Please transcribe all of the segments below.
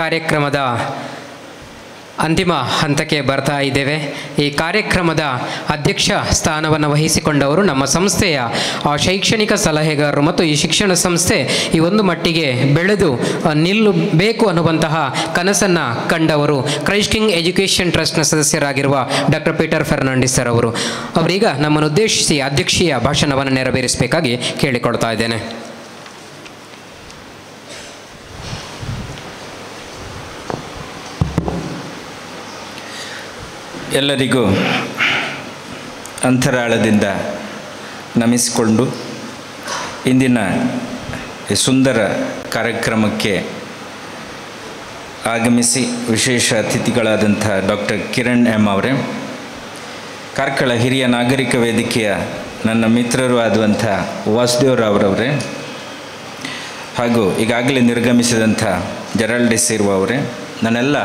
ಕಾರ್ಯಕ್ರಮದ ಅಂತಿಮ ಹಂತಕ್ಕೆ ಬರ್ತಾ ಇದ್ದೇವೆ. ಈ ಕಾರ್ಯಕ್ರಮದ ಅಧ್ಯಕ್ಷ ಸ್ಥಾನವನ್ನು ವಹಿಸಿಕೊಂಡವರು ನಮ್ಮ ಸಂಸ್ಥೆಯ ಶೈಕ್ಷಣಿಕ ಸಲಹೆಗಾರರು ಮತ್ತು ಈ ಶಿಕ್ಷಣ ಸಂಸ್ಥೆ ಈ ಒಂದು ಮಟ್ಟಿಗೆ ಬೆಳೆದು ನಿಲ್ಲಬೇಕು ಅನ್ನುವಂತಹ ಕನಸನ್ನು ಕಂಡವರು ಕ್ರೈಸ್ಟ್ ಕಿಂಗ್ ಎಜುಕೇಷನ್ ಟ್ರಸ್ಟ್ನ ಸದಸ್ಯರಾಗಿರುವ ಡಾಕ್ಟರ್ ಪೀಟರ್ ಫೆರ್ನಾಂಡಿಸ್ ಸರ್ ಅವರು. ಅವರೀಗ ನಮ್ಮನ್ನು ಉದ್ದೇಶಿಸಿ ಅಧ್ಯಕ್ಷೀಯ ಭಾಷಣವನ್ನು ನೆರವೇರಿಸಬೇಕಾಗಿ ಕೇಳಿಕೊಳ್ತಾ ಇದ್ದೇನೆ. ಎಲ್ಲರಿಗೂ ಅಂತರಾಳದಿಂದ ನಮಿಸಿಕೊಂಡು ಇಂದಿನ ಈ ಸುಂದರ ಕಾರ್ಯಕ್ರಮಕ್ಕೆ ಆಗಮಿಸಿ ವಿಶೇಷ ಅತಿಥಿಗಳಾದಂಥ ಡಾಕ್ಟರ್ ಕಿರಣ್ ಎಂ ಅವರೇ, ಕಾರ್ಕಳ ಹಿರಿಯ ನಾಗರಿಕ ವೇದಿಕೆಯ ನನ್ನ ಮಿತ್ರರು ಆದಂಥ ವಾಸುದೇವರಾವ್ರವರೇ, ಹಾಗೂ ಈಗಾಗಲೇ ನಿರ್ಗಮಿಸಿದಂಥ ಜೆರಾಲ್ಡ್ ಡಿ ಸಿಲ್ವಾ ಅವರೇ, ನನ್ನೆಲ್ಲ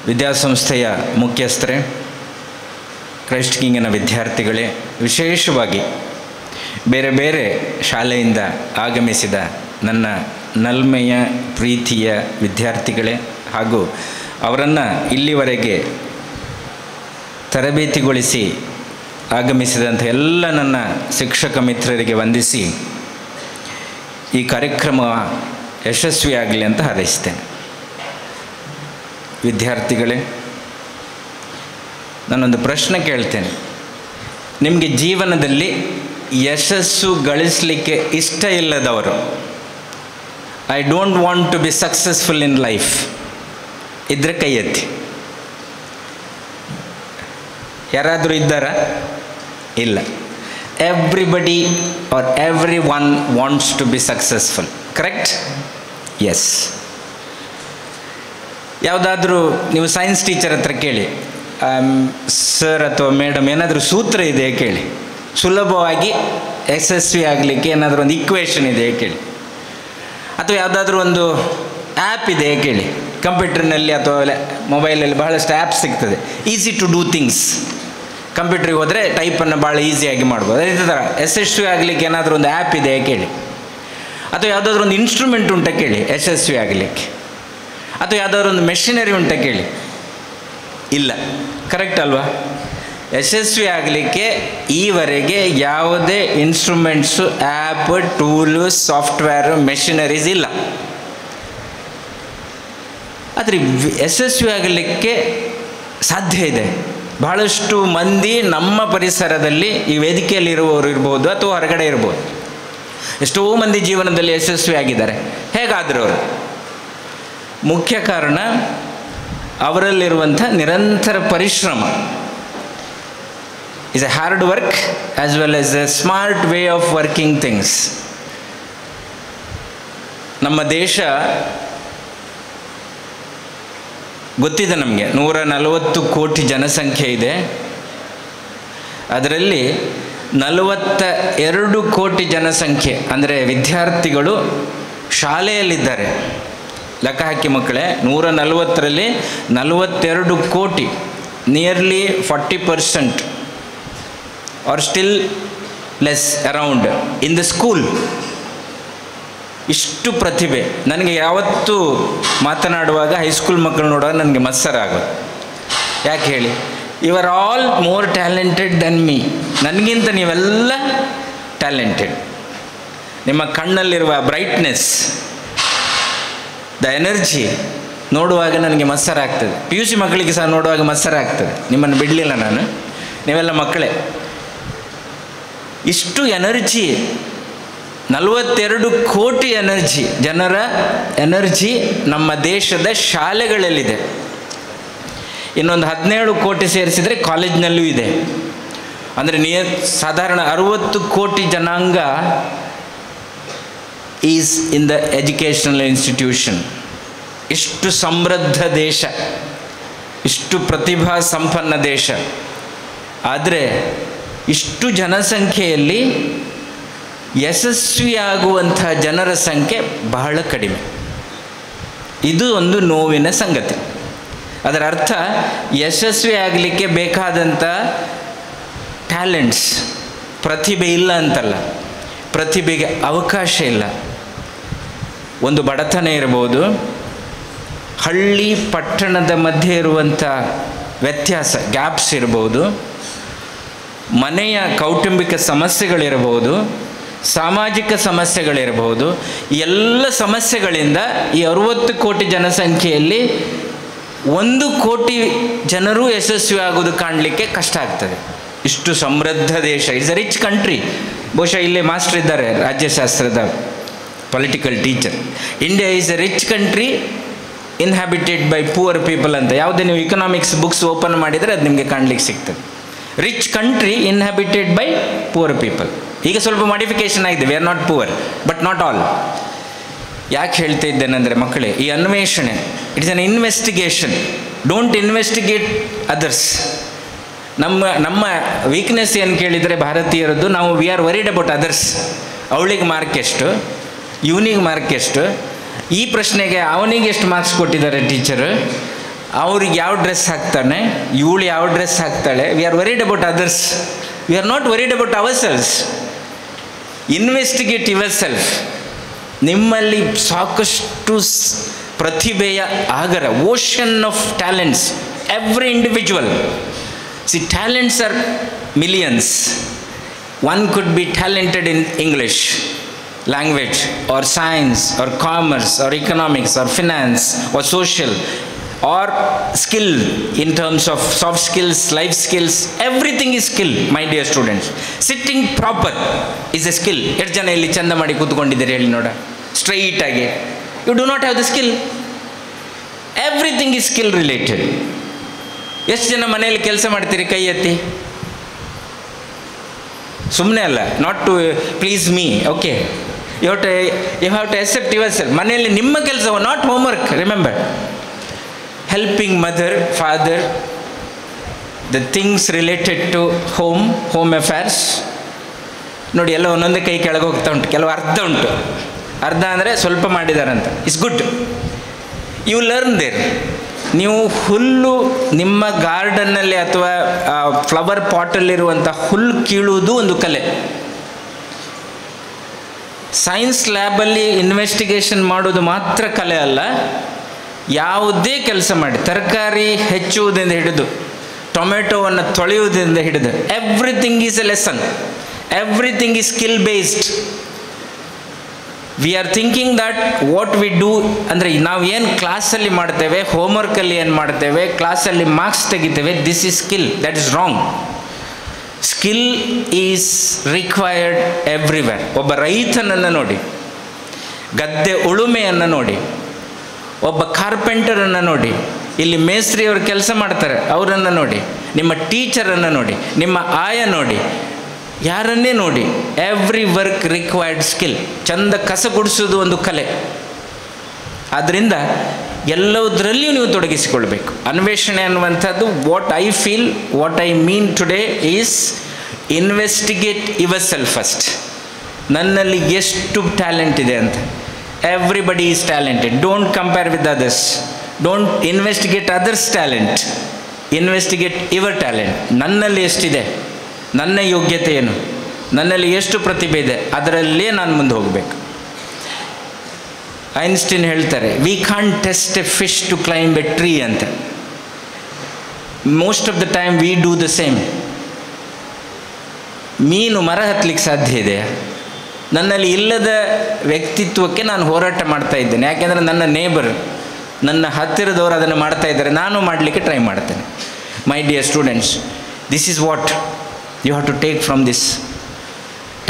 ವಿದ್ಯಾಸಂಸ್ಥೆಯ ಮುಖ್ಯಸ್ಥರೇ, ಕ್ರೈಸ್ಟ್ ಕಿಂಗಿನ ವಿದ್ಯಾರ್ಥಿಗಳೇ, ವಿಶೇಷವಾಗಿ ಬೇರೆ ಬೇರೆ ಶಾಲೆಯಿಂದ ಆಗಮಿಸಿದ ನನ್ನ ನಲ್ಮೆಯ ಪ್ರೀತಿಯ ವಿದ್ಯಾರ್ಥಿಗಳೇ, ಹಾಗೂ ಅವರನ್ನು ಇಲ್ಲಿವರೆಗೆ ತರಬೇತಿಗೊಳಿಸಿ ಆಗಮಿಸಿದಂಥ ಎಲ್ಲ ನನ್ನ ಶಿಕ್ಷಕ ಮಿತ್ರರಿಗೆ ವಂದಿಸಿ ಈ ಕಾರ್ಯಕ್ರಮ ಯಶಸ್ವಿಯಾಗಲಿ ಅಂತ ಹಾರೈಸ್ತೇನೆ. ವಿದ್ಯಾರ್ಥಿಗಳೇ, ನಾನೊಂದು ಪ್ರಶ್ನೆ ಕೇಳ್ತೇನೆ. ನಿಮಗೆ ಜೀವನದಲ್ಲಿ ಯಶಸ್ಸು ಗಳಿಸಲಿಕ್ಕೆ ಇಷ್ಟ ಇಲ್ಲದವರು, I don't want to be successful in life ಇದ್ದರೆ ಕೈ ಎತ್ತಿ. ಯಾರಾದರೂ ಇದ್ದಾರಾ? ಇಲ್ಲ. Everybody are every one wants to be successful, correct? Yes. ಯಾವುದಾದ್ರೂ ನೀವು ಸೈನ್ಸ್ ಟೀಚರ್ ಹತ್ರ ಕೇಳಿ, ಸರ್ ಅಥವಾ ಮೇಡಮ್ ಏನಾದರೂ ಸೂತ್ರ ಇದೆಯೇ ಕೇಳಿ, ಸುಲಭವಾಗಿ ಯಶಸ್ವಿ ಆಗಲಿಕ್ಕೆ ಏನಾದರೂ ಒಂದು ಇಕ್ವೇಷನ್ ಇದೆಯೇ ಕೇಳಿ, ಅಥವಾ ಯಾವುದಾದ್ರೂ ಒಂದು ಆ್ಯಪ್ ಇದೆಯೇ ಕೇಳಿ. ಕಂಪ್ಯೂಟರ್ನಲ್ಲಿ ಅಥವಾ ಮೊಬೈಲಲ್ಲಿ ಬಹಳಷ್ಟು ಆ್ಯಪ್ ಸಿಗ್ತದೆ, ಈಸಿ ಟು ಡೂ ಥಿಂಗ್ಸ್. ಕಂಪ್ಯೂಟ್ರಿಗೆ ಹೋದರೆ ಟೈಪನ್ನು ಭಾಳ ಈಸಿಯಾಗಿ ಮಾಡ್ಬೋದು. ಅದೇ ಥರ ಯಶಸ್ವಿ ಆಗಲಿಕ್ಕೆ ಏನಾದರೂ ಒಂದು ಆ್ಯಪ್ ಇದೆಯೇ ಕೇಳಿ, ಅಥವಾ ಯಾವುದಾದ್ರೂ ಒಂದು ಇನ್ಸ್ಟ್ರೂಮೆಂಟ್ ಉಂಟ ಕೇಳಿ ಯಶಸ್ವಿ ಆಗಲಿಕ್ಕೆ, ಅಥವಾ ಯಾವುದಾದ್ರು ಒಂದು ಮೆಷಿನರಿ ಉಂಟ ಕೇಳಿ. ಇಲ್ಲ, ಕರೆಕ್ಟ್ ಅಲ್ವಾ? ಯಶಸ್ವಿ ಆಗಲಿಕ್ಕೆ ಈವರೆಗೆ ಯಾವುದೇ instruments, app, tool, software, machineries ಇಲ್ಲ. ಆದರೆ ಯಶಸ್ವಿ ಆಗಲಿಕ್ಕೆ ಸಾಧ್ಯ ಇದೆ. ಬಹಳಷ್ಟು ಮಂದಿ ನಮ್ಮ ಪರಿಸರದಲ್ಲಿ ಈ ವೇದಿಕೆಯಲ್ಲಿರುವವರು ಇರ್ಬೋದು ಅಥವಾ ಹೊರಗಡೆ ಇರ್ಬೋದು, ಎಷ್ಟೋ ಮಂದಿ ಜೀವನದಲ್ಲಿ ಯಶಸ್ವಿ ಆಗಿದ್ದಾರೆ. ಹೇಗಾದರೂ ಅವರು ಮುಖ್ಯ ಕಾರಣ ಅವರಲ್ಲಿರುವಂಥ ನಿರಂತರ ಪರಿಶ್ರಮ. Is A hard work as well as A smart way of working things. ನಮ್ಮ ದೇಶ ಗೊತ್ತಿದೆ ನಮಗೆ, 140 ಕೋಟಿ ಜನಸಂಖ್ಯೆ ಇದೆ. ಅದರಲ್ಲಿ 42 ಕೋಟಿ ಜನಸಂಖ್ಯೆ ಅಂದರೆ ವಿದ್ಯಾರ್ಥಿಗಳು ಶಾಲೆಯಲ್ಲಿದ್ದಾರೆ. ಲೆಕ್ಕ ಹಾಕಿ ಮಕ್ಕಳೇ, 140ರಲ್ಲಿ 42 ಕೋಟಿ, nearly 40% are still less around in the school. ಇಷ್ಟು ಪ್ರತಿಭೆ. ನನಗೆ ಯಾವತ್ತೂ ಮಾತನಾಡುವಾಗ ಹೈಸ್ಕೂಲ್ ಮಕ್ಕಳು ನೋಡುವಾಗ ನನಗೆ ಮತ್ಸರ ಆಗೋದು. ಯಾಕೆ ಹೇಳಿ? You are all more talented than me. ನನಗಿಂತ ನೀವೆಲ್ಲ ಟ್ಯಾಲೆಂಟೆಡ್. ನಿಮ್ಮ ಕಣ್ಣಲ್ಲಿರುವ ಬ್ರೈಟ್ನೆಸ್, ದ ಎನರ್ಜಿ ನೋಡುವಾಗ ನನಗೆ ಮತ್ಸರ ಆಗ್ತದೆ. PUC ಮಕ್ಕಳಿಗೆ ಸಹ ನೋಡುವಾಗ ಮತ್ಸರ ಆಗ್ತದೆ. ನಿಮ್ಮನ್ನು ಬಿಡಲಿಲ್ಲ ನಾನು, ನೀವೆಲ್ಲ ಮಕ್ಕಳೇ. ಇಷ್ಟು ಎನರ್ಜಿ, 42 ಕೋಟಿ ಎನರ್ಜಿ, ಜನರ ಎನರ್ಜಿ ನಮ್ಮ ದೇಶದ ಶಾಲೆಗಳಲ್ಲಿದೆ. ಇನ್ನೊಂದು 17 ಕೋಟಿ ಸೇರಿಸಿದರೆ ಕಾಲೇಜ್ನಲ್ಲೂ ಇದೆ. ಅಂದರೆ ಸಾಧಾರಣ 60 ಕೋಟಿ ಜನಾಂಗ is in the educational institution. ಇಷ್ಟು ಸಮೃದ್ಧ ದೇಶ, ಇಷ್ಟು ಪ್ರತಿಭಾ ಸಂಪನ್ನ ದೇಶ. ಆದರೆ ಇಷ್ಟು ಜನಸಂಖ್ಯೆಯಲ್ಲಿ ಯಶಸ್ವಿಯಾಗುವಂಥ ಜನರ ಸಂಖ್ಯೆ ಬಹಳ ಕಡಿಮೆ. ಇದು ಒಂದು ನೋವಿನ ಸಂಗತಿ. ಅದರ ಅರ್ಥ ಯಶಸ್ವಿ ಆಗಲಿಕ್ಕೆ ಬೇಕಾದಂಥ ಟ್ಯಾಲೆಂಟ್ಸ್, ಪ್ರತಿಭೆ ಇಲ್ಲ ಅಂತಲ್ಲ, ಪ್ರತಿಭೆಗೆ ಅವಕಾಶ ಇಲ್ಲ. ಒಂದು ಬಡತನ ಇರ್ಬೋದು, ಹಳ್ಳಿ ಪಟ್ಟಣದ ಮಧ್ಯೆ ಇರುವಂಥ ವ್ಯತ್ಯಾಸ, ಗ್ಯಾಪ್ಸ್ ಇರ್ಬೋದು, ಮನೆಯ ಕೌಟುಂಬಿಕ ಸಮಸ್ಯೆಗಳಿರಬಹುದು, ಸಾಮಾಜಿಕ ಸಮಸ್ಯೆಗಳಿರಬಹುದು. ಎಲ್ಲ ಸಮಸ್ಯೆಗಳಿಂದ ಈ 60 ಕೋಟಿ ಜನಸಂಖ್ಯೆಯಲ್ಲಿ 1 ಕೋಟಿ ಜನರು ಯಶಸ್ವಿ ಆಗೋದು ಕಾಣಲಿಕ್ಕೆ ಕಷ್ಟ ಆಗ್ತದೆ. ಇಷ್ಟು ಸಮೃದ್ಧ ದೇಶ, ಇಟ್ಸ್ ಅ ರಿಚ್ ಕಂಟ್ರಿ. ಬಹುಶಃ ಇಲ್ಲೇ ಮಾಸ್ಟರ್ ಇದ್ದಾರೆ, ರಾಜ್ಯಶಾಸ್ತ್ರದ political teacher. India is a rich country inhabited by poor people ಅಂತ ಯಾವುದೇ ನೀವು ಇಕನಾಮಿಕ್ಸ್ ಬುಕ್ಸ್ ಓಪನ್ ಮಾಡಿದರೆ ಅದು ನಿಮಗೆ ಕಾಣಲಿಕ್ಕೆ ಸಿಗ್ತದೆ. Rich country inhabited by poor people. ಈಗ ಸ್ವಲ್ಪ ಮಾಡಿಫಿಕೇಶನ್ ಆಗಿದೆ, we are not poor but not all. ಯಾಕೆ ಹೇಳ್ತಾ ಇದ್ದೇನೆಂದರೆ ಮಕ್ಕಳೇ, ಈ ಅನ್ವೇಷಣೆ it's an investigation. Don't investigate others. ನಮ್ಮ ವೀಕ್ನೆಸ್ ಏನು ಕೇಳಿದರೆ ಭಾರತೀಯರದ್ದು, ನಾವು we are worried about others. ಅವಳಿಗೆ ಮಾರ್ಕ್ ಎಷ್ಟು, ಇವನಿಗೆ ಮಾರ್ಕ್ ಎಷ್ಟು, ಈ ಪ್ರಶ್ನೆಗೆ ಅವನಿಗೆ ಎಷ್ಟು ಮಾರ್ಕ್ಸ್ ಕೊಟ್ಟಿದ್ದಾರೆ ಟೀಚರು, ಅವ್ರಿಗೆ ಯಾವ ಡ್ರೆಸ್ ಹಾಕ್ತಾನೆ, ಇವಳು ಯಾವ ಡ್ರೆಸ್ ಹಾಕ್ತಾಳೆ. We are worried about others, we are not worried about ourselves. Investigate yourself. ನಿಮ್ಮಲ್ಲಿ ಸಾಕಷ್ಟು ಪ್ರತಿಭೆಯ ಆಗರ, ocean of talents, every individual. See, talents are millions. One could be talented in English language or science or commerce or economics or finance or social or skill in terms of soft skills, life skills. Everything is skill, my dear students. Sitting proper is a skill. ಎಷ್ಟು ಜನ ಇಲ್ಲಿ ಚಂದ ಮಾಡಿ ಕೂತ್ಕೊಂಡಿದ್ದೀರಿ ಹೇಳಿ ನೋಡ, straight ಆಗಿ. You do not have the skill. Everything is skill related. ಎಷ್ಟು ಜನ ಮನೆಯಲ್ಲಿ ಕೆಲಸ ಮಾಡ್ತೀರಿ ಕೈ ಎತ್ತಿ? ಸುಮ್ಮನೆ ಅಲ್ಲ, not to please me. Okay, you have to accept yourself. ಮನೆಯಲ್ಲಿ ನಿಮ್ಮ ಕೆಲಸವು, not homework. Remember, helping mother, father, the things related to home affairs. ನೋಡಿ, ಎಲ್ಲ ಒಂದೊಂದೇ ಕೈ ಕೆಳಗೆ ಹೋಗ್ತಾ ಉಂಟು. ಕೆಲವು ಅರ್ಧ ಉಂಟು, ಅರ್ಧ ಅಂದರೆ ಸ್ವಲ್ಪ ಮಾಡಿದಾರಂತ. It's good, you learn there. ನೀವು ಹುಲ್ಲು ನಿಮ್ಮ ಗಾರ್ಡನ್ನಲ್ಲಿ ಅಥವಾ ಫ್ಲವರ್ ಪಾಟಲ್ಲಿರುವಂಥ ಹುಲ್ಲು ಕೀಳುವುದು ಒಂದು ಕಲೆ. ಸೈನ್ಸ್ ಲ್ಯಾಬಲ್ಲಿ ಇನ್ವೆಸ್ಟಿಗೇಷನ್ ಮಾಡೋದು ಮಾತ್ರ ಕಲೆ ಅಲ್ಲ. ಯಾವುದೇ ಕೆಲಸ ಮಾಡಿ, ತರಕಾರಿ ಹೆಚ್ಚುವುದರಿಂದ ಹಿಡಿದು ಟೊಮೆಟೊವನ್ನು ತೊಳೆಯುವುದರಿಂದ ಹಿಡಿದು, everything is a lesson. Everything is skill based. We are thinking that what we do ಅಂದರೆ, ನಾವು ಏನು ಕ್ಲಾಸಲ್ಲಿ ಮಾಡ್ತೇವೆ, ಹೋಮ್ವರ್ಕಲ್ಲಿ ಏನು ಮಾಡ್ತೇವೆ, ಕ್ಲಾಸಲ್ಲಿ ಮಾರ್ಕ್ಸ್ ತೆಗಿತೇವೆ, this is skill. That is wrong. Skill is required everywhere. ಒಬ್ಬ ರೈತನನ್ನು ನೋಡಿ, ಗದ್ದೆ ಉಳುಮೆಯನ್ನು ನೋಡಿ, ಒಬ್ಬ ಕಾರ್ಪೆಂಟರನ್ನು ನೋಡಿ, ಇಲ್ಲಿ ಮೇಸ್ತ್ರಿಯವರು ಕೆಲಸ ಮಾಡ್ತಾರೆ ಅವರನ್ನು ನೋಡಿ, ನಿಮ್ಮ ಟೀಚರನ್ನು ನೋಡಿ, ನಿಮ್ಮ ಆಯ ನೋಡಿ, ಯಾರನ್ನೇ ನೋಡಿ, ಎವ್ರಿ ವರ್ಕ್ ರಿಕ್ವೈರ್ಡ್ ಸ್ಕಿಲ್. ಚಂದ ಕಸ ಗುಡಿಸೋದು ಒಂದು ಕಲೆ. ಆದ್ದರಿಂದ ಎಲ್ಲದರಲ್ಲಿಯೂ ನೀವು ತೊಡಗಿಸಿಕೊಳ್ಬೇಕು. ಅನ್ವೇಷಣೆ ಅನ್ನುವಂಥದ್ದು, what I feel, what I mean today is investigate your self first. ನನ್ನಲ್ಲಿ ಎಷ್ಟು ಟ್ಯಾಲೆಂಟ್ ಇದೆ ಅಂತ. Everybody is talented. Don't compare with others. Don't investigate others talent. Investigate your talent. ನನ್ನಲ್ಲಿ ಎಷ್ಟಿದೆ, ನನ್ನ ಯೋಗ್ಯತೆ ಏನು, ನನ್ನಲ್ಲಿ ಎಷ್ಟು ಪ್ರತಿಭೆ ಇದೆ, ಅದರಲ್ಲೇ ನಾನು ಮುಂದೆ ಹೋಗಬೇಕು. ಐನ್ಸ್ಟೀನ್ ಹೇಳ್ತಾರೆ, we can't test a fish to climb a tree ಅಂತ. Most of the time we do the same. ಮೀನು ಮರ ಹತ್ತಲಿಕ್ಕೆ ಸಾಧ್ಯ ಇದೆ. ನನ್ನಲ್ಲಿ ಇಲ್ಲದ ವ್ಯಕ್ತಿತ್ವಕ್ಕೆ ನಾನು ಹೋರಾಟ ಮಾಡ್ತಾ ಇದ್ದೇನೆ. ಯಾಕೆಂದರೆ ನನ್ನ ನೇಬರ್, ನನ್ನ ಹತ್ತಿರದವರು ಅದನ್ನು ಮಾಡ್ತಾ ಇದ್ದಾರೆ, ನಾನು ಮಾಡಲಿಕ್ಕೆ ಟ್ರೈ ಮಾಡ್ತೇನೆ. My dear students, this is what you have to take from this.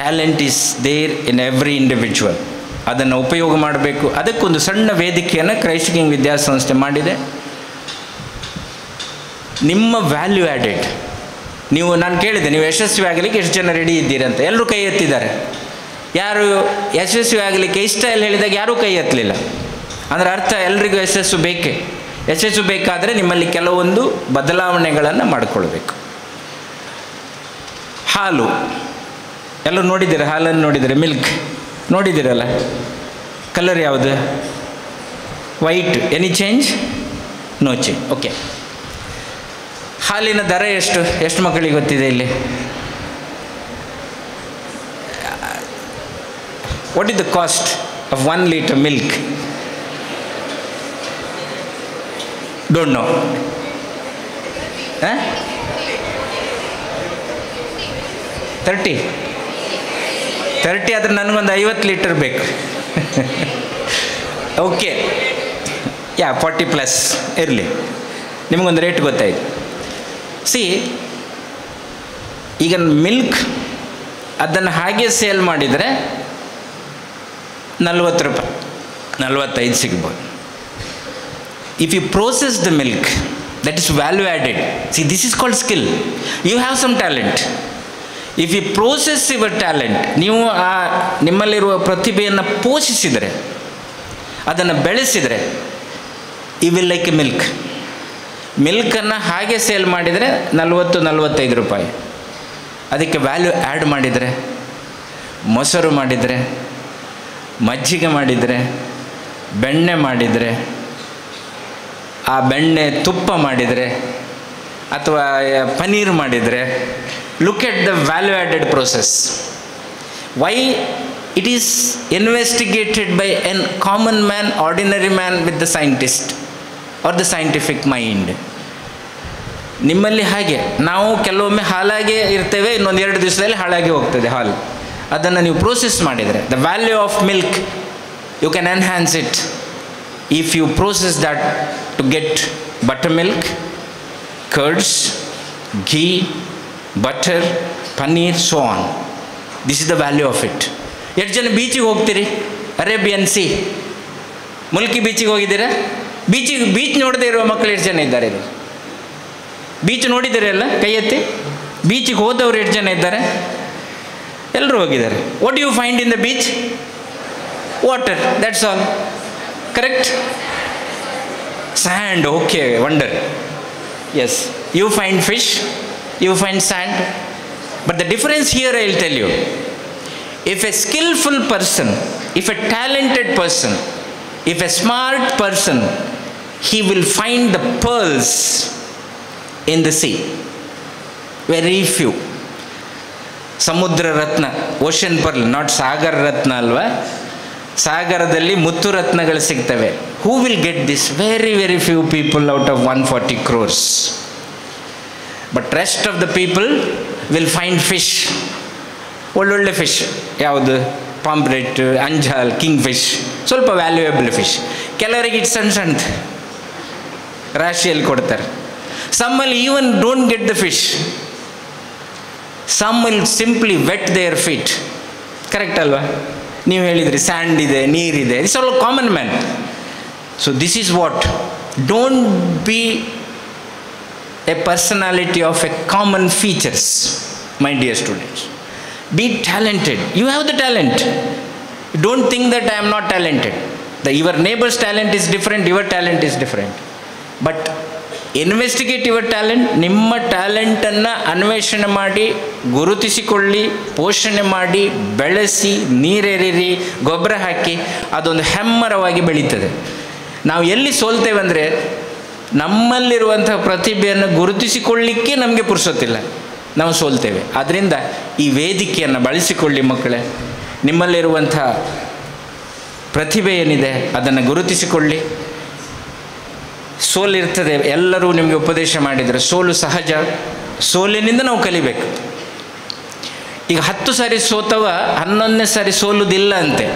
Talent is there in every individual. ಅದನ್ನು ಉಪಯೋಗ ಮಾಡಬೇಕು. ಅದಕ್ಕೊಂದು ಸಣ್ಣ ವೇದಿಕೆಯನ್ನು ಕ್ರೈಸ್ಟ್ ಕಿಂಗ್ ವಿದ್ಯಾಸಂಸ್ಥೆ ಮಾಡಿದೆ. ನಿಮ್ಮ ವ್ಯಾಲ್ಯೂ ಆ್ಯಡೆಡ್. ನಾನು ಕೇಳಿದೆ, ನೀವು ಯಶಸ್ವಿ ಆಗಲಿಕ್ಕೆ ಎಷ್ಟು ಜನ ರೆಡಿ ಇದ್ದೀರಿ ಅಂತ. ಎಲ್ಲರೂ ಕೈ ಎತ್ತಿದ್ದಾರೆ. ಯಾರು ಯಶಸ್ವಿ ಆಗಲಿಕ್ಕೆ ಇಷ್ಟ ಇಲ್ಲ ಹೇಳಿದಾಗ ಯಾರೂ ಕೈ ಎತ್ತಲಿಲ್ಲ. ಅಂದರೆ ಅರ್ಥ ಎಲ್ರಿಗೂ ಯಶಸ್ಸು ಬೇಕೇ. ಯಶಸ್ಸು ಬೇಕಾದರೆ ನಿಮ್ಮಲ್ಲಿ ಕೆಲವೊಂದು ಬದಲಾವಣೆಗಳನ್ನು ಮಾಡಿಕೊಳ್ಬೇಕು. ಹಾಲು ಎಲ್ಲರೂ ನೋಡಿದ್ದೀರ, ಹಾಲನ್ನು ನೋಡಿದ್ದೀರ, ಮಿಲ್ಕ್ ನೋಡಿದ್ದೀರಲ್ಲ. ಕಲರ್ ಯಾವುದು? White. Any change? No change. Okay. ಹಾಲಿನ ದರ ಎಷ್ಟು ಮಕ್ಕಳಿಗೆ ಗೊತ್ತಿದೆ ಇಲ್ಲಿ? What is the cost of 1 litre milk? Don't know. 30 ಆದರೆ ನನಗೊಂದು 50 ಲೀಟರ್ ಬೇಕು. ಓಕೆ, 40+ ಇರಲಿ, ನಿಮಗೊಂದು ರೇಟ್ ಗೊತ್ತಾಯ್ತು. ಸಿ, ಈಗ ಮಿಲ್ಕ್ ಅದನ್ನು ಹಾಗೆ ಸೇಲ್ ಮಾಡಿದರೆ 40 ರೂಪಾಯಿ, 45 ಸಿಗ್ಬೋದು. If you process the milk, that is value added. See, this is called skill. You have some talent. If you process your talent, ನೀವು ಆ ನಿಮ್ಮಲ್ಲಿರುವ ಪ್ರತಿಭೆಯನ್ನು ಪೋಷಿಸಿದರೆ, ಅದನ್ನು ಬೆಳೆಸಿದರೆ, you will like a milk. ಮಿಲ್ಕನ್ನು ಹಾಗೆ ಸೇಲ್ ಮಾಡಿದರೆ 40-45 ರೂಪಾಯಿ. ಅದಕ್ಕೆ ವ್ಯಾಲ್ಯೂ ಆ್ಯಡ್ ಮಾಡಿದರೆ, ಮೊಸರು ಮಾಡಿದರೆ, ಮಜ್ಜಿಗೆ ಮಾಡಿದರೆ, ಬೆಣ್ಣೆ ಮಾಡಿದರೆ, ಆ ಬೆಣ್ಣೆ ತುಪ್ಪ ಮಾಡಿದರೆ, ಅಥವಾ ಪನೀರ್ ಮಾಡಿದರೆ, look at the value added process. Why it is investigated by a common man, ordinary man with the scientist or the scientific mind. ನಿಮ್ಮಲ್ಲಿ ಹಾಗೆ ನಾವು ಕೆಲವೊಮ್ಮೆ ಹಾಲಾಗೆ ಇರ್ತೇವೆ, ಇನ್ನೊಂದು 2 ದಿವಸದಲ್ಲಿ ಹಾಳಾಗಿ ಹೋಗ್ತದೆ ಹಾಲು. ಅದನ್ನು ನೀವು ಪ್ರೋಸೆಸ್ ಮಾಡಿದರೆ, the value of milk you can enhance it if you process that to get butter milk, curds, ghee, butter, paneer, so on. This is the value of it. ಎಷ್ಟು ಜನ ಬೀಚಿಗೆ ಹೋಗ್ತೀರಿ? ಅರೇಬಿಯನ್ ಸಿ, ಮುಲ್ಕಿ ಬೀಚಿಗೆ ಹೋಗಿದ್ದೀರಾ? ಬೀಚ್ ನೋಡದೇ ಇರುವ ಮಕ್ಕಳು ಎಷ್ಟು ಜನ ಇದ್ದಾರೆ? ಇದು ಬೀಚ್ ನೋಡಿದ್ದೀರಿ ಅಲ್ಲ? ಕೈ ಎತ್ತಿ. ಬೀಚಿಗೆ ಹೋದವ್ರು ಎಷ್ಟು ಜನ ಇದ್ದಾರೆ? ಎಲ್ಲರೂ ಹೋಗಿದ್ದಾರೆ. What you find in the beach? Water, that's all. Correct? Sand, okay, wonder. Yes, you find fish, you find sand. But the difference here I will tell you, if a skillful person, if a talented person, if a smart person, he will find the pearls in the sea. Very few. ಸಮುದ್ರ ರತ್ನ, ocean pearl, not ಸಾಗರ ರತ್ನ ಅಲ್ವಾ? ಸಾಗರದಲ್ಲಿ ಮುತ್ತು ರತ್ನಗಳು ಸಿಗ್ತವೆ. Who will get this? Very very few people out of 140 crores. But rest of the people will find fish. ಒಳ್ಳೊಳ್ಳೆ ಫಿಶ್. ಯಾವುದು? ಪಾಂಪ್ಲೆಟ್, ಅಂಜಾಲ್, ಕಿಂಗ್ ಫಿಶ್, ಸ್ವಲ್ಪ ವ್ಯಾಲ್ಯೂಯಬಲ್ ಫಿಶ್. ಕೆಲವರಿಗೆ ಇಟ್ಟು ಸಣ್ಣ ಸಣ್ಣದು ರಾಶಿಯಲ್ಲಿ ಕೊಡ್ತಾರೆ. ಸಮ್ಮಲ್ಲಿ even don't get the fish. Some will simply wet their feet. Correct ಅಲ್ವಾ? ನೀವು ಹೇಳಿದ್ರಿ ಸ್ಯಾಂಡ್ ಇದೆ, ನೀರಿದೆ. This all common man. So this is what. Don't be a personality of a common features, my dear students. Be talented. You have the talent. Don't think that I am not talented. Your neighbor's talent is different, your talent is different. But investigate your talent. ನಿಮ್ಮ ಟ್ಯಾಲೆಂಟನ್ನು ಅನ್ವೇಷಣೆ ಮಾಡಿ, ಗುರುತಿಸಿಕೊಳ್ಳಿ, ಪೋಷಣೆ ಮಾಡಿ, ಬೆಳೆಸಿ, ನೀರೆರಿರಿ, ಗೊಬ್ಬರ ಹಾಕಿ, ಅದೊಂದು ಹೆಮ್ಮರವಾಗಿ ಬೆಳೀತದೆ. ನಾವು ಎಲ್ಲಿ ಸೋಲ್ತೇವೆ ಅಂದರೆ, ನಮ್ಮಲ್ಲಿರುವಂಥ ಪ್ರತಿಭೆಯನ್ನು ಗುರುತಿಸಿಕೊಳ್ಳಿಕ್ಕೆ ನಮಗೆ ಪುರ್ಸೊತ್ತಿಲ್ಲ, ನಾವು ಸೋಲ್ತೇವೆ. ಆದ್ದರಿಂದ ಈ ವೇದಿಕೆಯನ್ನು ಬಳಸಿಕೊಳ್ಳಿ ಮಕ್ಕಳೇ. ನಿಮ್ಮಲ್ಲಿರುವಂಥ ಪ್ರತಿಭೆ ಏನಿದೆ ಅದನ್ನು ಗುರುತಿಸಿಕೊಳ್ಳಿ. ಸೋಲಿರ್ತದೆ, ಎಲ್ಲರೂ ನಿಮಗೆ ಉಪದೇಶ ಮಾಡಿದರೆ ಸೋಲು ಸಹಜ. ಸೋಲಿನಿಂದ ನಾವು ಕಲಿಬೇಕು. ಈಗ 10 ಸಾರಿ ಸೋತವ 11ನೇ ಸಾರಿ ಸೋಲುವುದಿಲ್ಲ ಅಂತೆ.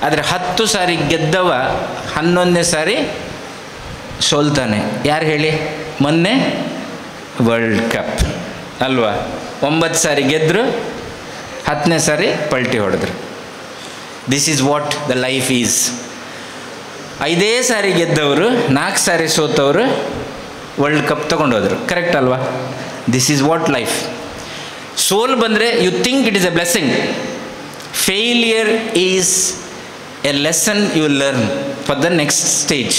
ಆದರೆ 10 ಸಾರಿ ಗೆದ್ದವ 11ನೇ ಸಾರಿ ಸೋಲ್ತಾನೆ. ಯಾರು ಹೇಳಿ? ಮೊನ್ನೆ ವರ್ಲ್ಡ್ ಕಪ್ ಅಲ್ವಾ? 9 ಸಾರಿ ಗೆದ್ದರು, 10ನೇ ಸಾರಿ ಪಲ್ಟಿ ಹೊಡೆದ್ರು. This is what the life is. 5 ಸಾರಿ ಗೆದ್ದವರು 4 ಸಾರಿ ಸೋತವರು ವರ್ಲ್ಡ್ ಕಪ್ ತೊಗೊಂಡೋದ್ರು. ಕರೆಕ್ಟ್ ಅಲ್ವಾ? This is what life. ಸೋಲ್ ಬಂದರೆ you think it is a blessing. Failure is a lesson you learn for the next stage.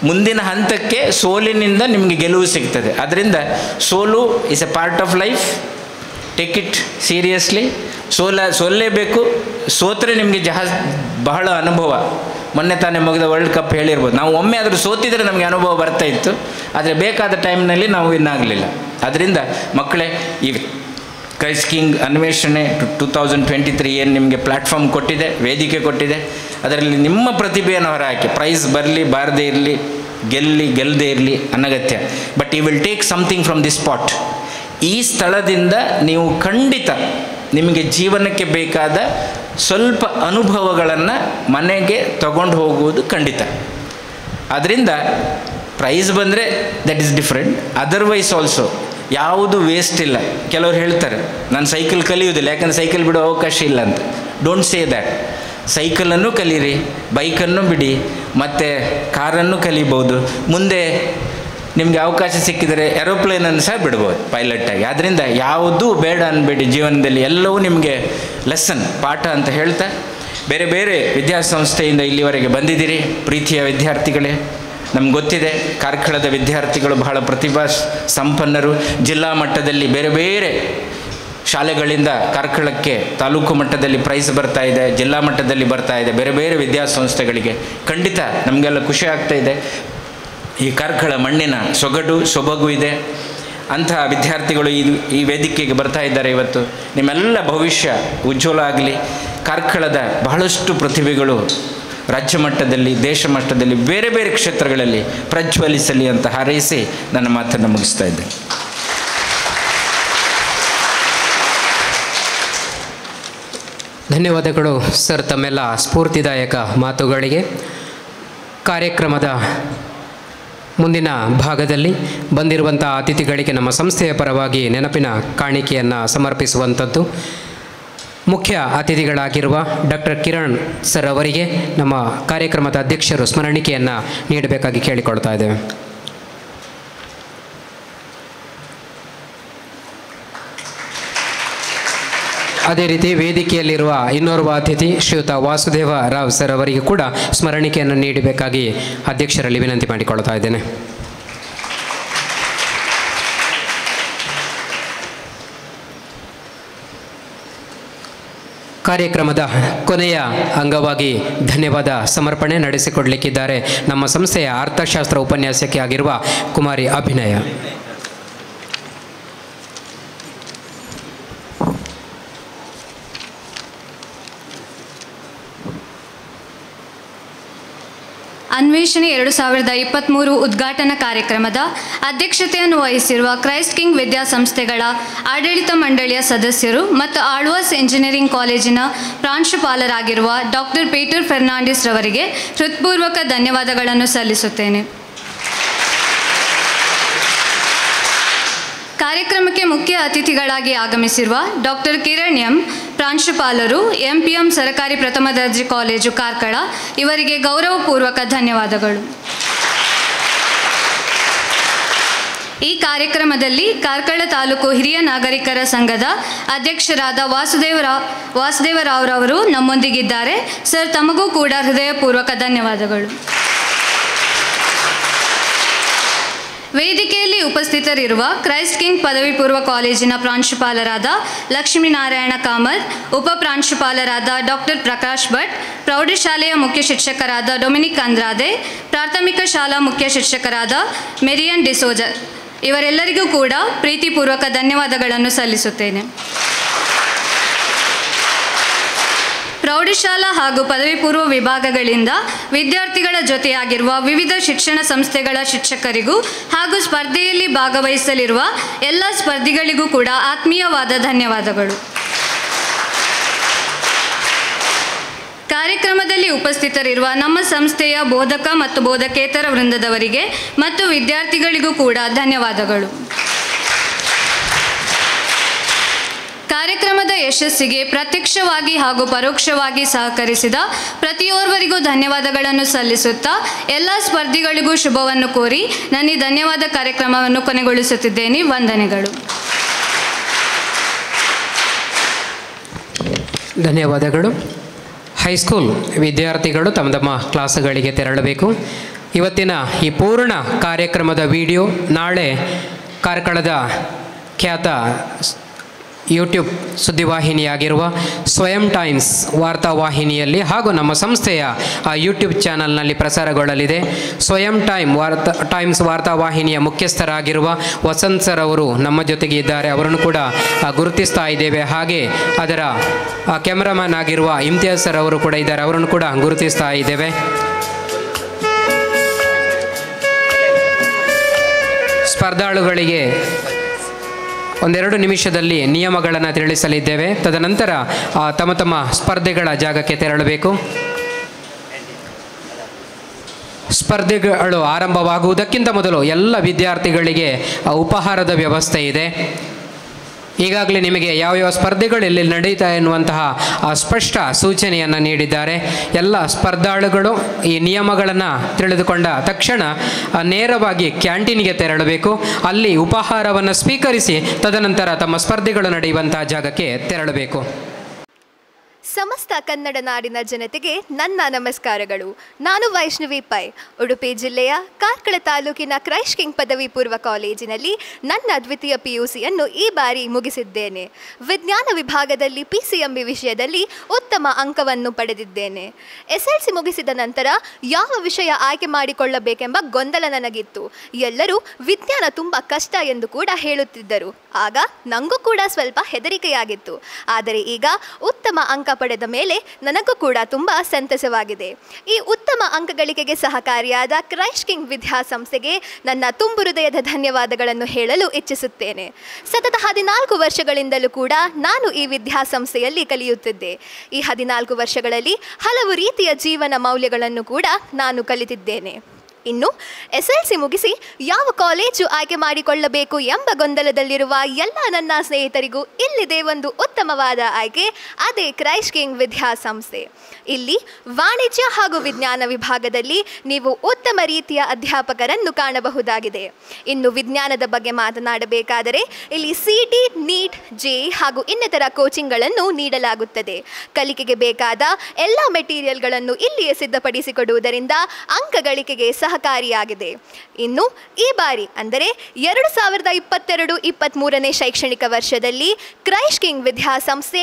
ಮುಂದಿನ ಹಂತಕ್ಕೆ ಸೋಲಿನಿಂದ ನಿಮಗೆ ಗೆಲುವು ಸಿಗ್ತದೆ. ಅದರಿಂದ ಸೋಲು is a part of life. Take it seriously. ಸೋಲ್ಲೇಬೇಕು. ಸೋತ್ರೆ ನಿಮಗೆ ಬಹಳ ಅನುಭವ. ಮೊನ್ನೆ ತಾನೇ ಮುಗಿದ ವರ್ಲ್ಡ್ ಕಪ್ ಹೇಳಿರ್ಬೋದು. ನಾವು ಒಮ್ಮೆ ಆದರೂ ಸೋತಿದ್ರೆ ನಮಗೆ ಅನುಭವ ಬರ್ತಾ ಇತ್ತು, ಆದರೆ ಬೇಕಾದ ಟೈಮ್ನಲ್ಲಿ ನಾವು ವಿನ್ ಆಗಲಿಲ್ಲ. ಅದರಿಂದ ಮಕ್ಕಳೇ, ಈ ಕ್ರೈಸ್ಟ್ ಕಿಂಗ್ ಅನ್ವೇಷಣೆ 2023 ಏನು ನಿಮಗೆ ಪ್ಲ್ಯಾಟ್ಫಾರ್ಮ್ ಕೊಟ್ಟಿದೆ, ವೇದಿಕೆ ಕೊಟ್ಟಿದೆ, ಅದರಲ್ಲಿ ನಿಮ್ಮ ಪ್ರತಿಭೆಯನ್ನು ಹೊರಹಾಕಿ. ಪ್ರೈಸ್ ಬರಲಿ ಬಾರದೇ ಇರಲಿ, ಗೆಲ್ಲದೇ ಇರಲಿ ಅನಗತ್ಯ. But you will take something from this spot. ಈ ಸ್ಥಳದಿಂದ ನೀವು ಖಂಡಿತ ನಿಮಗೆ ಜೀವನಕ್ಕೆ ಬೇಕಾದ ಸ್ವಲ್ಪ ಅನುಭವಗಳನ್ನು ಮನೆಗೆ ತಗೊಂಡು ಹೋಗುವುದು ಖಂಡಿತ. ಆದ್ದರಿಂದ ಪ್ರೈಸ್ ಬಂದರೆ that is different. Otherwise also ಯಾವುದು ವೇಸ್ಟ್ ಇಲ್ಲ. ಕೆಲವರು ಹೇಳ್ತಾರೆ ನಾನು ಸೈಕಲ್ ಕಲಿಯೋದಿಲ್ಲ ಯಾಕಂದರೆ ಸೈಕಲ್ ಬಿಡೋ ಅವಕಾಶ ಇಲ್ಲ ಅಂತ. Don't say that. ಸೈಕಲನ್ನು ಕಲೀರಿ, ಬೈಕನ್ನು ಬಿಡಿ, ಮತ್ತು ಕಾರನ್ನು ಕಲಿಬೋದು. ಮುಂದೆ ನಿಮಗೆ ಅವಕಾಶ ಸಿಕ್ಕಿದರೆ ಏರೋಪ್ಲೇನನ್ನು ಸಹ ಬಿಡ್ಬೋದು ಪೈಲಟ್ಟಾಗಿ. ಆದ್ದರಿಂದ ಯಾವುದೂ ಬೇಡ ಅನ್ನಬೇಡಿ ಜೀವನದಲ್ಲಿ, ಎಲ್ಲವೂ ನಿಮಗೆ ಲೆಸನ್, ಪಾಠ ಅಂತ ಹೇಳ್ತಾ, ಬೇರೆ ಬೇರೆ ವಿದ್ಯಾಸಂಸ್ಥೆಯಿಂದ ಇಲ್ಲಿವರೆಗೆ ಬಂದಿದ್ದೀರಿ ಪ್ರೀತಿಯ ವಿದ್ಯಾರ್ಥಿಗಳೇ. ನಮ್ಗೆ ಗೊತ್ತಿದೆ ಕಾರ್ಕಳದ ವಿದ್ಯಾರ್ಥಿಗಳು ಬಹಳ ಪ್ರತಿಭಾ ಸಂಪನ್ನರು. ಜಿಲ್ಲಾ ಮಟ್ಟದಲ್ಲಿ ಬೇರೆ ಬೇರೆ ಶಾಲೆಗಳಿಂದ ಕಾರ್ಕಳಕ್ಕೆ ತಾಲೂಕು ಮಟ್ಟದಲ್ಲಿ ಪ್ರೈಸ್ ಬರ್ತಾ ಇದೆ, ಜಿಲ್ಲಾ ಮಟ್ಟದಲ್ಲಿ ಬರ್ತಾ ಇದೆ, ಬೇರೆ ಬೇರೆ ವಿದ್ಯಾಸಂಸ್ಥೆಗಳಿಗೆ. ಖಂಡಿತ ನಮಗೆಲ್ಲ ಖುಷಿ ಆಗ್ತಾ ಇದೆ. ಈ ಕಾರ್ಕಳ ಮಣ್ಣಿನ ಸೊಬಗು ಇದೆ. ಅಂತಹ ವಿದ್ಯಾರ್ಥಿಗಳು ಈ ವೇದಿಕೆಗೆ ಬರ್ತಾ ಇದ್ದಾರೆ ಇವತ್ತು. ನಿಮ್ಮೆಲ್ಲ ಭವಿಷ್ಯ ಉಜ್ವಲ ಆಗಲಿ. ಕಾರ್ಕಳದ ಬಹಳಷ್ಟು ಪ್ರತಿಭೆಗಳು ರಾಜ್ಯ ಮಟ್ಟದಲ್ಲಿ, ದೇಶ ಮಟ್ಟದಲ್ಲಿ, ಬೇರೆ ಬೇರೆ ಕ್ಷೇತ್ರಗಳಲ್ಲಿ ಪ್ರಜ್ವಲಿಸಲಿ ಅಂತ ಹಾರೈಸಿ ನನ್ನ ಮಾತನ್ನು ಮುಗಿಸ್ತಾ ಇದ್ದೇನೆ. ಧನ್ಯವಾದಗಳು ಸರ್ ತಮ್ಮೆಲ್ಲ ಸ್ಫೂರ್ತಿದಾಯಕ ಮಾತುಗಳಿಗೆ. ಕಾರ್ಯಕ್ರಮದ ಮುಂದಿನ ಭಾಗದಲ್ಲಿ ಬಂದಿರುವಂಥ ಅತಿಥಿಗಳಿಗೆ ನಮ್ಮ ಸಂಸ್ಥೆಯ ಪರವಾಗಿ ನೆನಪಿನ ಕಾಣಿಕೆಯನ್ನು ಸಮರ್ಪಿಸುವಂಥದ್ದು. ಮುಖ್ಯ ಅತಿಥಿಗಳಾಗಿರುವ ಡಾಕ್ಟರ್ ಕಿರಣ್ ಸರ್ ಅವರಿಗೆ ನಮ್ಮ ಕಾರ್ಯಕ್ರಮದ ಅಧ್ಯಕ್ಷರು ಸ್ಮರಣಿಕೆಯನ್ನು ನೀಡಬೇಕಾಗಿ ಕೇಳಿಕೊಳ್ತಾ ಇದ್ದೇವೆ. ಅದೇ ರೀತಿ ವೇದಿಕೆಯಲ್ಲಿರುವ ಇನ್ನೋರ್ವ ಅತಿಥಿ ಶ್ರೀಯುತ ವಾಸುದೇವ ರಾವ್ ಸರ್ ಅವರಿಗೆ ಕೂಡ ಸ್ಮರಣಿಕೆಯನ್ನು ನೀಡಬೇಕಾಗಿ ಅಧ್ಯಕ್ಷರಲ್ಲಿ ವಿನಂತಿ ಮಾಡಿಕೊಳ್ತಾ ಇದ್ದೇನೆ. ಕಾರ್ಯಕ್ರಮದ ಕೊನೆಯ ಅಂಗವಾಗಿ ಧನ್ಯವಾದ ಸಮರ್ಪಣೆ ನಡೆಸಿಕೊಡಲಿಕ್ಕಿದ್ದಾರೆ ನಮ್ಮ ಸಂಸ್ಥೆಯ ಅರ್ಥಶಾಸ್ತ್ರ ಉಪನ್ಯಾಸಕಿ ಆಗಿರುವ ಕುಮಾರಿ ಅಭಿನಯ. ಅನ್ವೇಷಣೆ 2023 ಉದ್ಘಾಟನಾ ಕಾರ್ಯಕ್ರಮದ ಅಧ್ಯಕ್ಷತೆಯನ್ನು ವಹಿಸಿರುವ ಕ್ರೈಸ್ಟ್ ಕಿಂಗ್ ವಿದ್ಯಾಸಂಸ್ಥೆಗಳ ಆಡಳಿತ ಮಂಡಳಿಯ ಸದಸ್ಯರು ಮತ್ತು ಆಳ್ವಾಸ್ ಇಂಜಿನಿಯರಿಂಗ್ ಕಾಲೇಜಿನ ಪ್ರಾಂಶುಪಾಲರಾಗಿರುವ ಡಾಕ್ಟರ್ ಪೀಟರ್ ಫೆರ್ನಾಂಡಿಸ್ ರವರಿಗೆ ಹೃತ್ಪೂರ್ವಕ ಧನ್ಯವಾದಗಳನ್ನು ಸಲ್ಲಿಸುತ್ತೇನೆ. ಕಾರ್ಯಕ್ರಮಕ್ಕೆ ಮುಖ್ಯ ಅತಿಥಿಗಳಾಗಿ ಆಗಮಿಸಿರುವ ಡಾಕ್ಟರ್ ಕಿರಣ್ ಎಂ, ಪ್ರಾಂಶುಪಾಲರು, MPM ಸರ್ಕಾರಿ ಪ್ರಥಮ ದರ್ಜೆ ಕಾಲೇಜು ಕಾರ್ಕಳ, ಇವರಿಗೆ ಗೌರವಪೂರ್ವಕ ಧನ್ಯವಾದಗಳು. ಈ ಕಾರ್ಯಕ್ರಮದಲ್ಲಿ ಕಾರ್ಕಳ ತಾಲೂಕು ಹಿರಿಯ ನಾಗರಿಕರ ಸಂಘದ ಅಧ್ಯಕ್ಷರಾದ ವಾಸುದೇವರಾವ್ರವರು ನಮ್ಮೊಂದಿಗಿದ್ದಾರೆ. ಸರ್, ತಮಗೂ ಕೂಡ ಹೃದಯಪೂರ್ವಕ ಧನ್ಯವಾದಗಳು. ವೇದಿಕೆಯಲ್ಲಿ ಉಪಸ್ಥಿತರಿರುವ ಕ್ರೈಸ್ಟ್ ಕಿಂಗ್ ಪದವಿ ಪೂರ್ವ ಕಾಲೇಜಿನ ಪ್ರಾಂಶುಪಾಲರಾದ ಲಕ್ಷ್ಮೀನಾರಾಯಣ ಕಾಮತ್, ಉಪ ಪ್ರಾಂಶುಪಾಲರಾದ ಡಾಕ್ಟರ್ ಪ್ರಕಾಶ್ ಭಟ್, ಪ್ರೌಢಶಾಲೆಯ ಮುಖ್ಯ ಶಿಕ್ಷಕರಾದ ಡೊಮಿನಿಕ್ ಅಂದ್ರಾದೆ, ಪ್ರಾಥಮಿಕ ಶಾಲಾ ಮುಖ್ಯ ಶಿಕ್ಷಕರಾದ ಮೆರಿಯನ್ ಡಿಸೋಜ, ಇವರೆಲ್ಲರಿಗೂ ಕೂಡ ಪ್ರೀತಿಪೂರ್ವಕ ಧನ್ಯವಾದಗಳನ್ನು ಸಲ್ಲಿಸುತ್ತೇನೆ. ಪ್ರೌಢಶಾಲಾ ಹಾಗೂ ಪದವಿ ಪೂರ್ವ ವಿಭಾಗಗಳಿಂದ ವಿದ್ಯಾರ್ಥಿಗಳ ಜೊತೆಯಾಗಿರುವ ವಿವಿಧ ಶಿಕ್ಷಣ ಸಂಸ್ಥೆಗಳ ಶಿಕ್ಷಕರಿಗೂ ಹಾಗೂ ಸ್ಪರ್ಧೆಯಲ್ಲಿ ಭಾಗವಹಿಸಲಿರುವ ಎಲ್ಲ ಸ್ಪರ್ಧಿಗಳಿಗೂ ಕೂಡ ಆತ್ಮೀಯವಾದ ಧನ್ಯವಾದಗಳು. ಕಾರ್ಯಕ್ರಮದಲ್ಲಿ ಉಪಸ್ಥಿತರಿರುವ ನಮ್ಮ ಸಂಸ್ಥೆಯ ಬೋಧಕ ಮತ್ತು ಬೋಧಕೇತರ ವೃಂದದವರಿಗೆ ಮತ್ತು ವಿದ್ಯಾರ್ಥಿಗಳಿಗೂ ಕೂಡ ಧನ್ಯವಾದಗಳು. ಕಾರ್ಯಕ್ರಮದ ಯಶಸ್ಸಿಗೆ ಪ್ರತ್ಯಕ್ಷವಾಗಿ ಹಾಗೂ ಪರೋಕ್ಷವಾಗಿ ಸಹಕರಿಸಿದ ಪ್ರತಿಯೋರ್ವರಿಗೂ ಧನ್ಯವಾದಗಳನ್ನು ಸಲ್ಲಿಸುತ್ತಾ ಎಲ್ಲ ಸ್ಪರ್ಧಿಗಳಿಗೂ ಶುಭವನ್ನು ಕೋರಿ ನನ್ನ ಈ ಧನ್ಯವಾದ ಕಾರ್ಯಕ್ರಮವನ್ನು ಕೊನೆಗೊಳಿಸುತ್ತಿದ್ದೇನೆ. ವಂದನೆಗಳು. ಧನ್ಯವಾದಗಳು. ಹೈಸ್ಕೂಲ್ ವಿದ್ಯಾರ್ಥಿಗಳು ತಮ್ಮ ತಮ್ಮ ಕ್ಲಾಸುಗಳಿಗೆ ತೆರಳಬೇಕು. ಇವತ್ತಿನ ಈ ಪೂರ್ಣ ಕಾರ್ಯಕ್ರಮದ ವಿಡಿಯೋ ನಾಳೆ ಕಾರ್ಕಳದ ಖ್ಯಾತ ಯೂಟ್ಯೂಬ್ ಸುದ್ದಿವಾಹಿನಿಯಾಗಿರುವ ಸ್ವಯಂ ಟೈಮ್ಸ್ ವಾರ್ತಾವಾಹಿನಿಯಲ್ಲಿ ಹಾಗೂ ನಮ್ಮ ಸಂಸ್ಥೆಯ ಯೂಟ್ಯೂಬ್ ಚಾನಲ್ನಲ್ಲಿ ಪ್ರಸಾರಗೊಳ್ಳಲಿದೆ. ಸ್ವಯಂ ಟೈಮ್ಸ್ ವಾರ್ತಾವಾಹಿನಿಯ ಮುಖ್ಯಸ್ಥರಾಗಿರುವ ವಸಂತ್ ಸರ್ ಅವರು ನಮ್ಮ ಜೊತೆಗೆ ಇದ್ದಾರೆ, ಅವರನ್ನು ಕೂಡ ಗುರುತಿಸ್ತಾ ಇದ್ದೇವೆ. ಹಾಗೆ ಅದರ ಕ್ಯಾಮ್ರಾಮನ್ ಆಗಿರುವ ಇಮ್ತಿಯಾಜ್ ಸರ್ ಅವರು ಕೂಡ ಇದ್ದಾರೆ, ಅವರನ್ನು ಕೂಡ ಗುರುತಿಸ್ತಾ ಇದ್ದೇವೆ. ಸ್ಪರ್ಧಾಳುಗಳಿಗೆ ಒಂದೆರಡು ನಿಮಿಷದಲ್ಲಿ ನಿಯಮಗಳನ್ನು ತಿಳಿಸಲಿದ್ದೇವೆ. ತದನಂತರ ತಮ್ಮ ತಮ್ಮ ಸ್ಪರ್ಧೆಗಳ ಜಾಗಕ್ಕೆ ತೆರಳಬೇಕು. ಸ್ಪರ್ಧೆಗಳು ಆರಂಭವಾಗುವುದಕ್ಕಿಂತ ಮೊದಲು ಎಲ್ಲ ವಿದ್ಯಾರ್ಥಿಗಳಿಗೆ ಉಪಹಾರದ ವ್ಯವಸ್ಥೆ ಇದೆ. ಈಗಾಗಲೇ ನಿಮಗೆ ಯಾವ್ಯಾವ ಸ್ಪರ್ಧೆಗಳು ಎಲ್ಲಿ ನಡೀತಾ ಎನ್ನುವಂತಹ ಸ್ಪಷ್ಟ ಸೂಚನೆಯನ್ನು ನೀಡಿದ್ದಾರೆ. ಎಲ್ಲ ಸ್ಪರ್ಧಾಳುಗಳು ಈ ನಿಯಮಗಳನ್ನು ತಿಳಿದುಕೊಂಡ ತಕ್ಷಣ ನೇರವಾಗಿ ಕ್ಯಾಂಟೀನ್ಗೆ ತೆರಳಬೇಕು. ಅಲ್ಲಿ ಉಪಹಾರವನ್ನು ಸ್ವೀಕರಿಸಿ ತದನಂತರ ತಮ್ಮ ಸ್ಪರ್ಧೆಗಳು ನಡೆಯುವಂತಹ ಜಾಗಕ್ಕೆ ತೆರಳಬೇಕು. ಸಮಸ್ತ ಕನ್ನಡ ನಾಡಿನ ಜನತೆಗೆ ನನ್ನ ನಮಸ್ಕಾರಗಳು. ನಾನು ವೈಷ್ಣವಿ ಪೈ, ಉಡುಪಿ ಜಿಲ್ಲೆಯ ಕಾರ್ಕಳ ತಾಲೂಕಿನ ಕ್ರೈಸ್ಟ್ ಕಿಂಗ್ ಪದವಿ ಪೂರ್ವ ಕಾಲೇಜಿನಲ್ಲಿ ನನ್ನ ದ್ವಿತೀಯ PUCಯನ್ನು ಈ ಬಾರಿ ಮುಗಿಸಿದ್ದೇನೆ. ವಿಜ್ಞಾನ ವಿಭಾಗದಲ್ಲಿ PCMB ವಿಷಯದಲ್ಲಿ ಉತ್ತಮ ಅಂಕವನ್ನು ಪಡೆದಿದ್ದೇನೆ. SLC ಮುಗಿಸಿದ ನಂತರ ಯಾವ ವಿಷಯ ಆಯ್ಕೆ ಮಾಡಿಕೊಳ್ಳಬೇಕೆಂಬ ಗೊಂದಲ ನನಗಿತ್ತು. ಎಲ್ಲರೂ ವಿಜ್ಞಾನ ತುಂಬ ಕಷ್ಟ ಎಂದು ಕೂಡ ಹೇಳುತ್ತಿದ್ದರು. ಆಗ ನನಗೂ ಕೂಡ ಸ್ವಲ್ಪ ಹೆದರಿಕೆಯಾಗಿತ್ತು. ಆದರೆ ಈಗ ಉತ್ತಮ ಅಂಕ ಪಡೆದ ಮೇಲೆ ನನಗೂ ಕೂಡ ತುಂಬ ಸಂತಸವಾಗಿದೆ. ಈ ಉತ್ತಮ ಅಂಕ ಗಳಿಕೆಗೆ ಸಹಕಾರಿಯಾದ ಕ್ರೈಸ್ಟ್ ಕಿಂಗ್ ವಿದ್ಯಾಸಂಸ್ಥೆಗೆ ನನ್ನ ತುಂಬು ಹೃದಯದ ಧನ್ಯವಾದಗಳನ್ನು ಹೇಳಲು ಇಚ್ಛಿಸುತ್ತೇನೆ. ಸತತ 14 ವರ್ಷಗಳಿಂದಲೂ ಕೂಡ ನಾನು ಈ ವಿದ್ಯಾಸಂಸ್ಥೆಯಲ್ಲಿ ಕಲಿಯುತ್ತಿದ್ದೆ. ಈ 14 ವರ್ಷಗಳಲ್ಲಿ ಹಲವು ರೀತಿಯ ಜೀವನ ಮೌಲ್ಯಗಳನ್ನು ಕೂಡ ನಾನು ಕಲಿತಿದ್ದೇನೆ. ಇನ್ನು SLC ಮುಗಿಸಿ ಯಾವ ಕಾಲೇಜು ಆಯ್ಕೆ ಮಾಡಿಕೊಳ್ಳಬೇಕು ಎಂಬ ಗೊಂದಲದಲ್ಲಿರುವ ಎಲ್ಲ ನನ್ನ ಸ್ನೇಹಿತರಿಗೂ ಇಲ್ಲಿದೆ ಒಂದು ಉತ್ತಮವಾದ ಆಯ್ಕೆ, ಅದೇ ಕ್ರೈಸ್ಟ್ ಕಿಂಗ್ ವಿದ್ಯಾಸಂಸ್ಥೆ. ಇಲ್ಲಿ ವಾಣಿಜ್ಯ ಹಾಗೂ ವಿಜ್ಞಾನ ವಿಭಾಗದಲ್ಲಿ ನೀವು ಉತ್ತಮ ರೀತಿಯ ಅಧ್ಯಾಪಕರನ್ನು ಕಾಣಬಹುದಾಗಿದೆ. ಇನ್ನು ವಿಜ್ಞಾನದ ಬಗ್ಗೆ ಮಾತನಾಡಬೇಕಾದರೆ ಇಲ್ಲಿ CT, NEET, JEE ಹಾಗೂ ಇನ್ನಿತರ ಕೋಚಿಂಗ್ಗಳನ್ನು ನೀಡಲಾಗುತ್ತದೆ. ಕಲಿಕೆಗೆ ಬೇಕಾದ ಎಲ್ಲ ಮೆಟೀರಿಯಲ್ಗಳನ್ನು ಇಲ್ಲಿಯೇ ಸಿದ್ಧಪಡಿಸಿಕೊಡುವುದರಿಂದ ಅಂಕ ಗಳಿಕೆಗೆ ಸಹಕಾರಿಯಾಗಿದೆ. ಇನ್ನು ಈ ಬಾರಿ ಅಂದರೆ 2022-23ನೇ ಶೈಕ್ಷಣಿಕ ವರ್ಷದಲ್ಲಿ ಕ್ರೈಸ್ಟ್ ಕಿಂಗ್ ವಿದ್ಯಾಸಂಸ್ಥೆ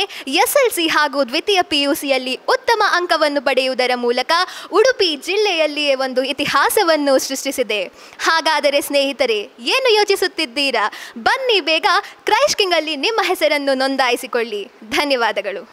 SLC ಹಾಗೂ ದ್ವಿತೀಯ PUCಯಲ್ಲಿ ಉತ್ತಮ ಅಂಕವನ್ನು ಪಡೆಯುವುದರ ಮೂಲಕ ಉಡುಪಿ ಜಿಲ್ಲೆಯಲ್ಲಿಯೇ ಒಂದು ಇತಿಹಾಸವನ್ನು ಸೃಷ್ಟಿಸಿದೆ. ಹಾಗಾದರೆ ಸ್ನೇಹಿತರೆ, ಏನು ಯೋಚಿಸುತ್ತಿದ್ದೀರಾ? ಬನ್ನಿ ಬೇಗ ಕ್ರೈಸ್ಟ್ ಕಿಂಗ್ ಅಲ್ಲಿ ನಿಮ್ಮ ಹೆಸರನ್ನು ನೋಂದಾಯಿಸಿಕೊಳ್ಳಿ. ಧನ್ಯವಾದಗಳು.